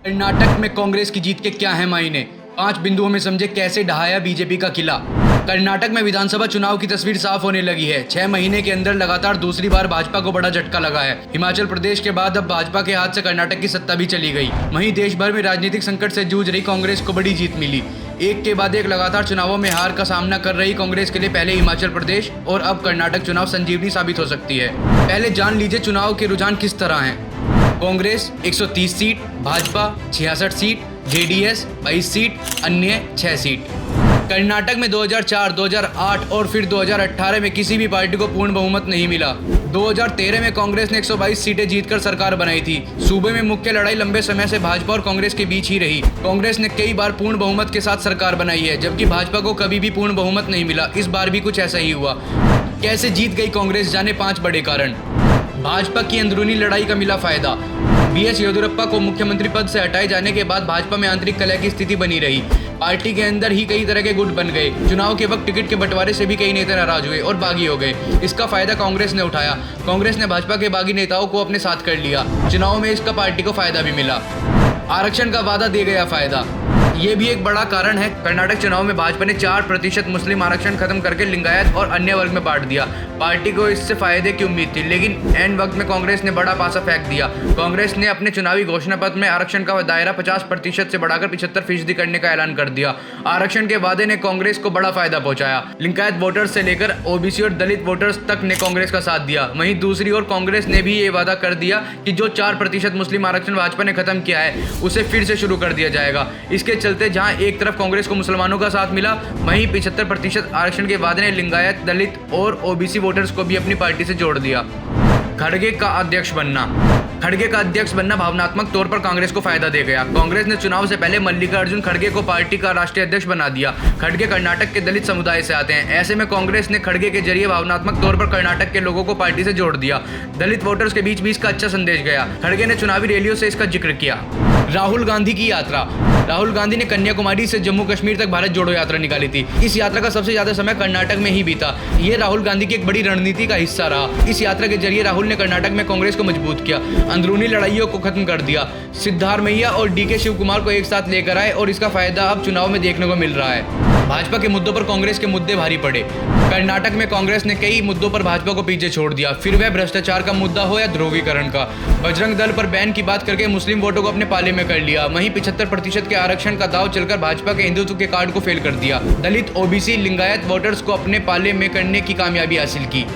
कर्नाटक में कांग्रेस की जीत के क्या है मायने, 5 बिंदुओं में समझे कैसे ढहाया बीजेपी का किला। कर्नाटक में विधानसभा चुनाव की तस्वीर साफ होने लगी है। 6 महीने के अंदर लगातार दूसरी बार भाजपा को बड़ा झटका लगा है। हिमाचल प्रदेश के बाद अब भाजपा के हाथ से कर्नाटक की सत्ता भी चली गई। वहीं देश भर में राजनीतिक संकट से जूझ रही कांग्रेस को बड़ी जीत मिली। एक के बाद एक लगातार चुनावों में हार का सामना कर रही कांग्रेस के लिए पहले हिमाचल प्रदेश और अब कर्नाटक चुनाव संजीवनी साबित हो सकती है। पहले जान लीजिए चुनाव के रुझान किस तरह हैं। Congress 130 seat, Bhajpa 66 seat, JDS 22 seat, अन्य 6 सीट। कर्नाटक में 2004, 2008 और फिर 2018 में किसी भी पार्टी को पूर्ण बहुमत नहीं मिला। 2013 में कांग्रेस ने 122 सीटें जीतकर सरकार बनाई थी। सूबे में मुख्य लड़ाई लंबे समय से भाजपा और कांग्रेस के बीच ही रही। कांग्रेस ने कई बार पूर्ण बहुमत के साथ सरकार बनाई है, जबकि भाजपा को कभी भी पूर्ण बहुमत नहीं मिला। इस बार भी कुछ ऐसा ही हुआ। कैसे जीत गई कांग्रेस, जाने 5 बड़े कारण। भाजपा की अंदरूनी लड़ाई का मिला फायदा। बीएस येदियुरप्पा को मुख्यमंत्री पद से हटाए जाने के बाद भाजपा में आंतरिक कलह की स्थिति बनी रही। पार्टी के अंदर ही कई तरह के गुट बन गए। चुनाव के वक्त टिकट के बंटवारे से भी कई नेता नाराज हुए और बागी हो गए। इसका फायदा कांग्रेस ने उठाया। कांग्रेस ने भाजपा के बागी नेताओं को अपने साथ कर लिया। चुनाव में इसका पार्टी को फायदा भी मिला। आरक्षण का वादा दे गया फायदा, ये भी एक बड़ा कारण है। कर्नाटक चुनाव में भाजपा ने 4% मुस्लिम आरक्षण खत्म करके लिंगायत और अन्य वर्ग में बांट दिया। पार्टी को इससे फायदे की उम्मीद थी, लेकिन एन वक्त में कांग्रेस ने बड़ा पासा फेंक दिया। कांग्रेस ने अपने चुनावी घोषणा पत्र में आरक्षण का दायरा 50% से बढ़ाकर 75% करने का ऐलान कर दिया। आरक्षण के वादे ने कांग्रेस को बड़ा फायदा पहुंचाया। लिंगायत वोटर्स से लेकर ओबीसी और दलित वोटर्स तक ने कांग्रेस का साथ दिया। वहीं दूसरी ओर कांग्रेस ने भी ये वादा कर दिया कि जो 4% मुस्लिम आरक्षण भाजपा ने खत्म किया है उसे फिर से शुरू कर दिया जाएगा। इसके चलते जहां एक तरफ कांग्रेस को मुसलमानों का साथ मिला, वहीं 75% आरक्षण के वादे ने लिंगायत, दलित और ओबीसी वोटर्स को भी अपनी पार्टी से जोड़ दिया। खड़गे का अध्यक्ष बनना भावनात्मक तौर पर कांग्रेस को फायदा दे गया। कांग्रेस ने चुनाव से पहले मल्लिकार्जुन खड़गे को पार्टी का राष्ट्रीय अध्यक्ष बना दिया। खड़गे कर्नाटक के दलित समुदाय से आते हैं। ऐसे में कांग्रेस ने खड़गे के जरिए भावनात्मक तौर पर कर्नाटक के लोगों को पार्टी से जोड़ दिया। दलित वोटर्स के बीच भी इसका अच्छा संदेश गया। खड़गे ने चुनावी रैलियों से इसका जिक्र किया। राहुल गांधी की यात्रा। राहुल गांधी ने कन्याकुमारी से जम्मू कश्मीर तक भारत जोड़ो यात्रा निकाली थी। इस यात्रा का सबसे ज्यादा समय कर्नाटक में ही बीता। ये राहुल गांधी की एक बड़ी रणनीति का हिस्सा रहा। इस यात्रा के जरिए राहुल ने कर्नाटक में कांग्रेस को मजबूत किया, अंदरूनी लड़ाइयों को खत्म कर दिया। सिद्धारमैया और डीके शिव कुमार को एक साथ लेकर आए और इसका फायदा अब चुनाव में देखने को मिल रहा है। भाजपा के मुद्दों पर कांग्रेस के मुद्दे भारी पड़े। कर्नाटक में कांग्रेस ने कई मुद्दों पर भाजपा को पीछे छोड़ दिया, फिर वह भ्रष्टाचार का मुद्दा हो या ध्रुवीकरण का। बजरंग दल पर बैन की बात करके मुस्लिम वोटों को अपने पाले में कर लिया। वहीं 75% के आरक्षण का दाव चलकर भाजपा के हिंदुत्व के कार्ड को फेल कर दिया। दलित, ओबीसी, लिंगायत वोटर्स को अपने पाले में करने की कामयाबी हासिल की।